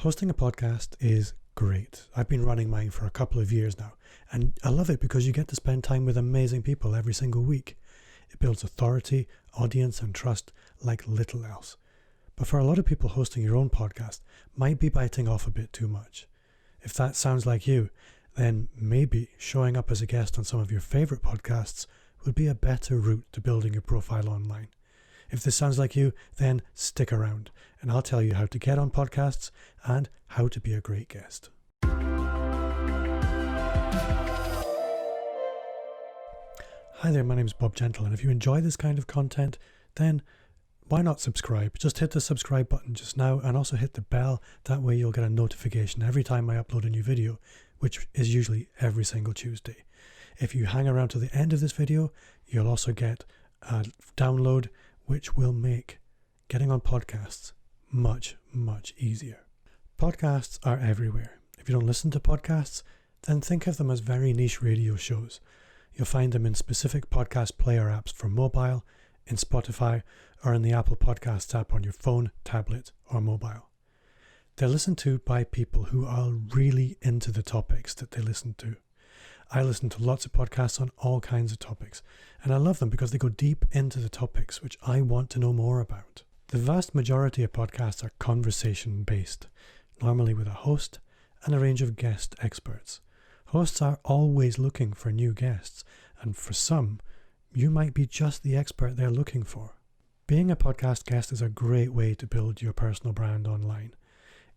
Hosting a podcast is great. I've been running mine for a couple of years now, and I love it because you get to spend time with amazing people every single week. It builds authority, audience, and trust like little else. But for a lot of people, hosting your own podcast might be biting off a bit too much. If that sounds like you, then maybe showing up as a guest on some of your favorite podcasts would be a better route to building your profile online. If this sounds like you, then stick around and I'll tell you how to get on podcasts and how to be a great guest. Hi there, my name is Bob Gentle, and if you enjoy this kind of content, then why not subscribe? Just hit the subscribe button just now and also hit the bell. That way you'll get a notification every time I upload a new video, which is usually every single Tuesday. If you hang around to the end of this video, you'll also get a download which will make getting on podcasts much, much easier. Podcasts are everywhere. If you don't listen to podcasts, then think of them as very niche radio shows. You'll find them in specific podcast player apps for mobile, in Spotify, or in the Apple Podcasts app on your phone, tablet, or mobile. They're listened to by people who are really into the topics that they listen to. I listen to lots of podcasts on all kinds of topics, and I love them because they go deep into the topics which I want to know more about. The vast majority of podcasts are conversation-based, normally with a host and a range of guest experts. Hosts are always looking for new guests, and for some, you might be just the expert they're looking for. Being a podcast guest is a great way to build your personal brand online.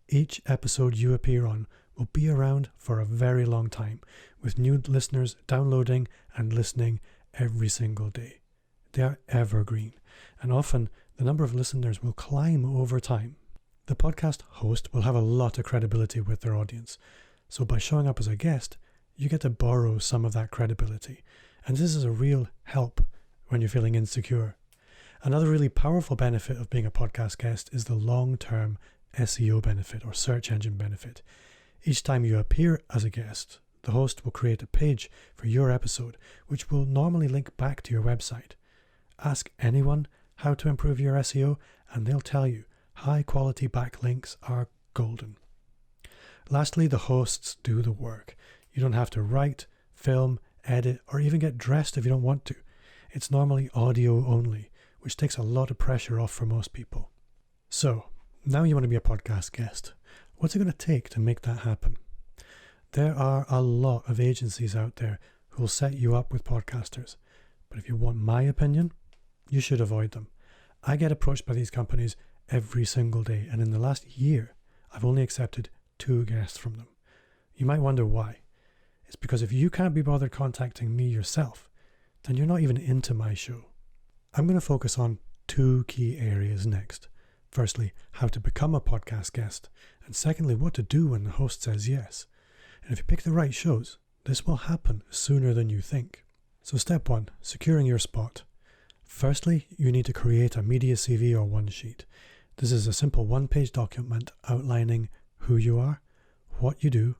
Each episode you appear on will be around for a very long time, with new listeners downloading and listening every single day. They are evergreen, and often the number of listeners will climb over time. The podcast host will have a lot of credibility with their audience, so by showing up as a guest, you get to borrow some of that credibility, and this is a real help when you're feeling insecure. Another really powerful benefit of being a podcast guest is the long-term SEO benefit or search engine benefit. Each time you appear as a guest, the host will create a page for your episode, which will normally link back to your website. Ask anyone how to improve your SEO, and they'll tell you high-quality backlinks are golden. Lastly, the hosts do the work. You don't have to write, film, edit, or even get dressed if you don't want to. It's normally audio only, which takes a lot of pressure off for most people. So, now you want to be a podcast guest. What's it going to take to make that happen? There are a lot of agencies out there who will set you up with podcasters. But if you want my opinion, you should avoid them. I get approached by these companies every single day, and in the last year, I've only accepted 2 guests from them. You might wonder why. It's because if you can't be bothered contacting me yourself, then you're not even into my show. I'm going to focus on 2 key areas next. Firstly, how to become a podcast guest, and secondly, what to do when the host says yes. And if you pick the right shows, this will happen sooner than you think. So step 1, securing your spot. Firstly, you need to create a media CV or one sheet. This is a simple 1-page document outlining who you are, what you do,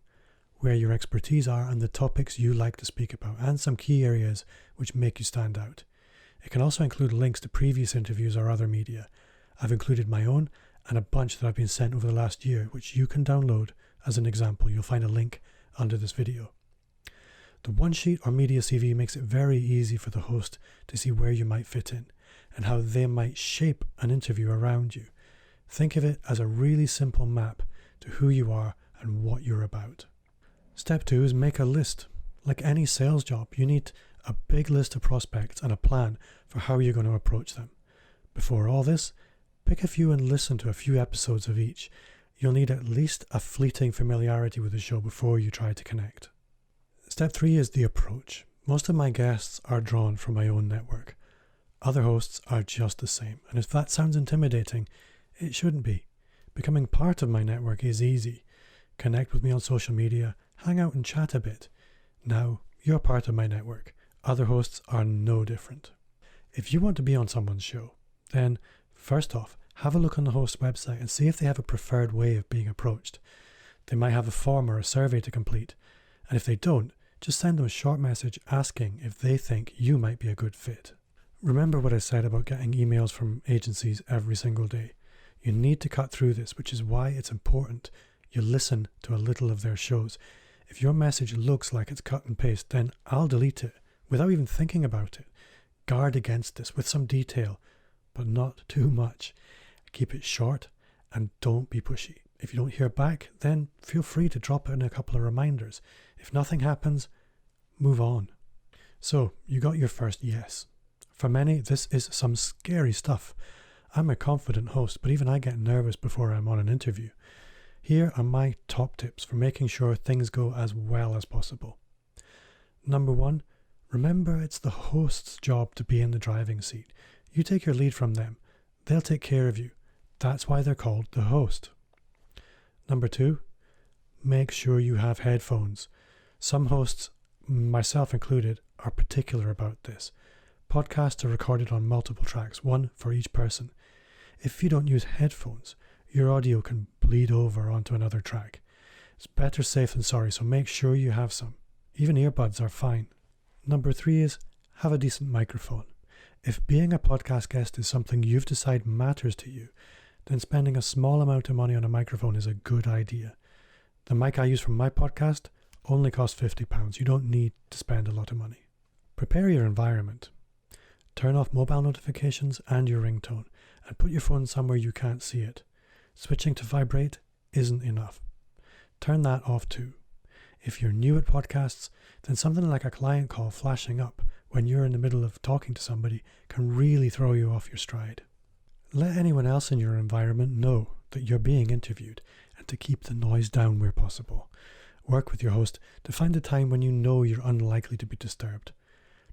where your expertise are, and the topics you like to speak about, and some key areas which make you stand out. It can also include links to previous interviews or other media. I've included my own and a bunch that I've been sent over the last year, which you can download as an example. You'll find a link under this video. The one sheet or media CV makes it very easy for the host to see where you might fit in and how they might shape an interview around you. Think of it as a really simple map to who you are and what you're about. Step 2 is make a list. Like any sales job, you need a big list of prospects and a plan for how you're going to approach them. Before all this, pick a few and listen to a few episodes of each. You'll need at least a fleeting familiarity with the show before you try to connect. Step 3 is the approach. Most of my guests are drawn from my own network. Other hosts are just the same, and if that sounds intimidating, it shouldn't be. Becoming part of my network is easy. Connect with me on social media, hang out and chat a bit. Now, you're part of my network. Other hosts are no different. If you want to be on someone's show, then first off, have a look on the host's website and see if they have a preferred way of being approached. They might have a form or a survey to complete, and if they don't, just send them a short message asking if they think you might be a good fit. Remember what I said about getting emails from agencies every single day. You need to cut through this, which is why it's important You listen to a little of their shows. If your message looks like it's cut and paste, then I'll delete it without even thinking about it. Guard against this with some detail, but not too much. Keep it short and don't be pushy. If you don't hear back, then feel free to drop in a couple of reminders. If nothing happens, move on. So, you got your first yes. For many, this is some scary stuff. I'm a confident host, but even I get nervous before I'm on an interview. Here are my top tips for making sure things go as well as possible. Number 1, remember it's the host's job to be in the driving seat. You take your lead from them. They'll take care of you. That's why they're called the host. Number 2, make sure you have headphones. Some hosts, myself included, are particular about this. Podcasts are recorded on multiple tracks, one for each person. If you don't use headphones, your audio can bleed over onto another track. It's better safe than sorry, so make sure you have some. Even earbuds are fine. Number 3 is have a decent microphone. If being a podcast guest is something you've decided matters to you, then spending a small amount of money on a microphone is a good idea. The mic I use for my podcast only costs £50. You don't need to spend a lot of money. Prepare your environment. Turn off mobile notifications and your ringtone, and put your phone somewhere you can't see it. Switching to vibrate isn't enough. Turn that off too. If you're new at podcasts, then something like a client call flashing up when you're in the middle of talking to somebody can really throw you off your stride. Let anyone else in your environment know that you're being interviewed and to keep the noise down where possible. Work with your host to find a time when you know you're unlikely to be disturbed.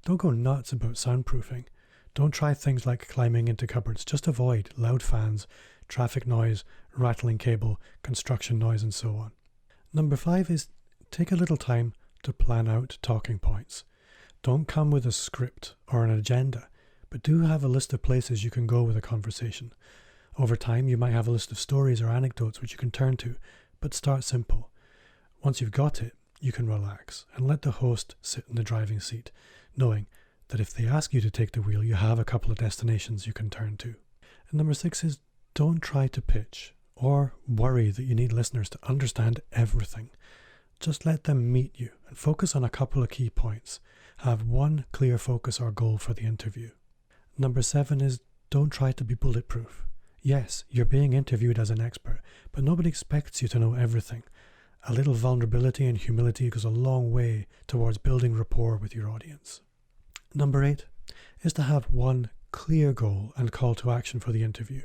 Don't go nuts about soundproofing. Don't try things like climbing into cupboards. Just avoid loud fans, traffic noise, rattling cable, construction noise, and so on. Number 5 is take a little time to plan out talking points. Don't come with a script or an agenda, but do have a list of places you can go with a conversation. Over time, you might have a list of stories or anecdotes which you can turn to, but start simple. Once you've got it, you can relax and let the host sit in the driving seat, knowing that if they ask you to take the wheel, you have a couple of destinations you can turn to. And number 6 is don't try to pitch or worry that you need listeners to understand everything. Just let them meet you and focus on a couple of key points. Have one clear focus or goal for the interview. Number 7 is don't try to be bulletproof. Yes, you're being interviewed as an expert, but nobody expects you to know everything. A little vulnerability and humility goes a long way towards building rapport with your audience. Number 8 is to have one clear goal and call to action for the interview.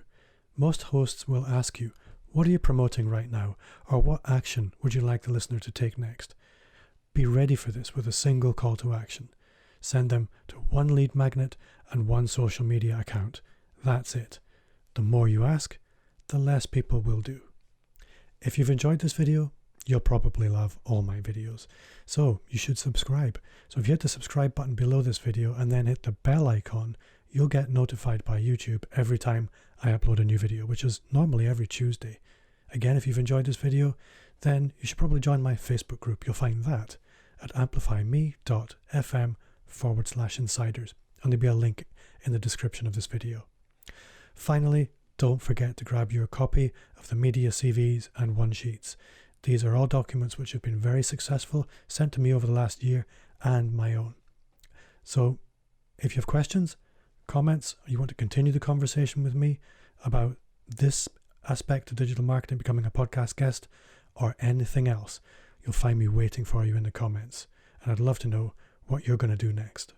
Most hosts will ask you, what are you promoting right now? Or what action would you like the listener to take next? Be ready for this with a single call to action. Send them to one lead magnet and one social media account. That's it. The more you ask, the less people will do. If you've enjoyed this video, you'll probably love all my videos. So you should subscribe. So if you hit the subscribe button below this video and then hit the bell icon, you'll get notified by YouTube every time I upload a new video, which is normally every Tuesday. Again, if you've enjoyed this video, then you should probably join my Facebook group. You'll find that at amplifyme.fm/insiders. And there'll be a link in the description of this video. Finally, don't forget to grab your copy of the media CVs and one-sheets. These are all documents which have been very successful, sent to me over the last year, and my own. So, if you have questions, comments, or you want to continue the conversation with me about this aspect of digital marketing, becoming a podcast guest, or anything else, you'll find me waiting for you in the comments. And I'd love to know what you're going to do next.